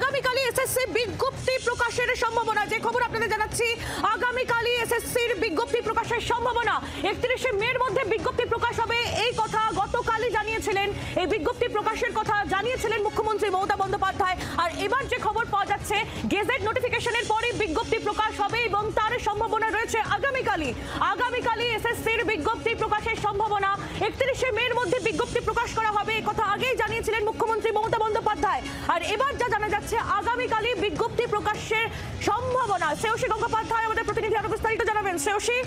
আগামীকালই SSC বিজ্ঞপ্তি প্রকাশের সম্ভাবনা। যে খবর আপনাদের জানাচ্ছি, আগামীকালই এসএসসির বিজ্ঞপ্তি প্রকাশের সম্ভাবনা। 31শে মের মধ্যে বিজ্ঞপ্তি প্রকাশ হবে, এই কথা গতকালই জানিয়েছিলেন। এই বিজ্ঞপ্তি প্রকাশের কথা জানিয়েছিলেন মুখ্যমন্ত্রী মমতা বন্দ্যোপাধ্যায়। আর এবার যে খবর পাওয়া যাচ্ছে, গেজেট নোটিফিকেশনের পরে বিজ্ঞপ্তি প্রকাশ হবে এবং তার সম্ভাবনা রয়েছে আগামীকালই এসএসসির বিজ্ঞপ্তি প্রকাশের সম্ভাবনা। 31শে মের মধ্যে বিজ্ঞপ্তি প্রকাশ করা হবে, এই কথা আগেই জানিয়েছিলেন মুখ্যমন্ত্রী মমতা বন্দ্যোপাধ্যায়। আর এবার যা জানা যাচ্ছে, আগামীকালই বিজ্ঞপ্তি প্রকাশের সম্ভাবনা। শ্রেয়সী গঙ্গোপাধ্যায় আমাদের প্রতিনিধি, আরো বিস্তারিত জানাবেন। শ্রেয়সী,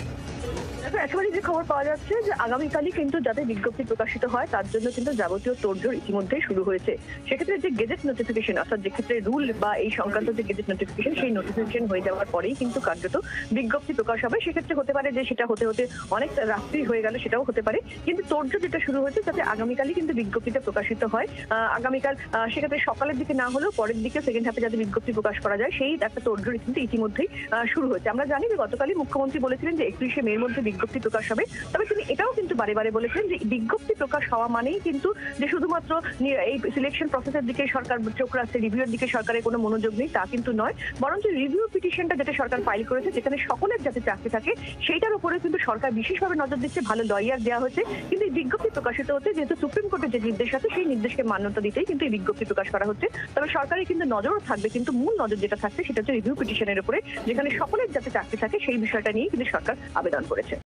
একেবারে যে খবর পাওয়া যাচ্ছে যে আগামীকালই কিন্তু যাতে বিজ্ঞপ্তি প্রকাশিত হয় তার জন্য কিন্তু যাবতীয় তোড়জোড় ইতিমধ্যেই শুরু হয়েছে। সেক্ষেত্রে যে গেজেট নোটিফিকেশন, অর্থাৎ যে ক্ষেত্রে রুল বা এই সংক্রান্ত যে গেজেট নোটিফিকেশন, সেই নোটিফিকেশন হয়ে যাওয়ার পরেই কিন্তু কার্যত বিজ্ঞপ্তি প্রকাশ হবে। সেক্ষেত্রে হতে পারে যে সেটা হতে হতে অনেক রাত্রি হয়ে গেল, সেটাও হতে পারে। কিন্তু তোড়জোড় যেটা শুরু হয়েছে যাতে আগামীকালই কিন্তু বিজ্ঞপ্তিটা প্রকাশিত হয়। আগামীকাল সেক্ষেত্রে সকালের দিকে না হলেও পরের দিকে সেকেন্ড হাফে যাতে বিজ্ঞপ্তি প্রকাশ করা যায়, সেই একটা তোড়জোড় কিন্তু ইতিমধ্যেই শুরু হয়েছে। আমরা জানি যে গতকালই মুখ্যমন্ত্রী বলেছিলেন যে 31শে মের মধ্যে বিজ্ঞপ্তি প্রকাশ হবে। তবে তিনি এটাও কিন্তু বারে বারে বলেছেন যে বিজ্ঞপ্তি প্রকাশ হওয়া মানেই কিন্তু যে শুধুমাত্র এই সিলেকশন প্রসেসের দিকে সরকার চোখ রাখছে, রিভিউর দিকে সরকারের কোনো মনোযোগ নেই, তা কিন্তু নয়। বরঞ্চ রিভিউ পিটিশনটা যেটা সরকার ফাইল করেছে, যেখানে সকলের যাতে চাকরি থাকে, সেইটার উপরে কিন্তু সরকার বিশেষভাবে নজর দিচ্ছে। ভালো লয়ার দেওয়া হয়েছে, কিন্তু এই বিজ্ঞপ্তি প্রকাশিত হচ্ছে যেহেতু সুপ্রিম কোর্টের যে নির্দেশ আছে, সেই নির্দেশকে মান্যতা দিতেই কিন্তু এই বিজ্ঞপ্তি প্রকাশ করা হচ্ছে। তবে সরকারের কিন্তু নজরও থাকবে, কিন্তু মূল নজর যেটা থাকছে সেটা হচ্ছে রিভিউ পিটিশনের উপরে, যেখানে সকলের যাতে চাকরি থাকে সেই বিষয়টা নিয়ে কিন্তু সরকার আবেদন করেছে।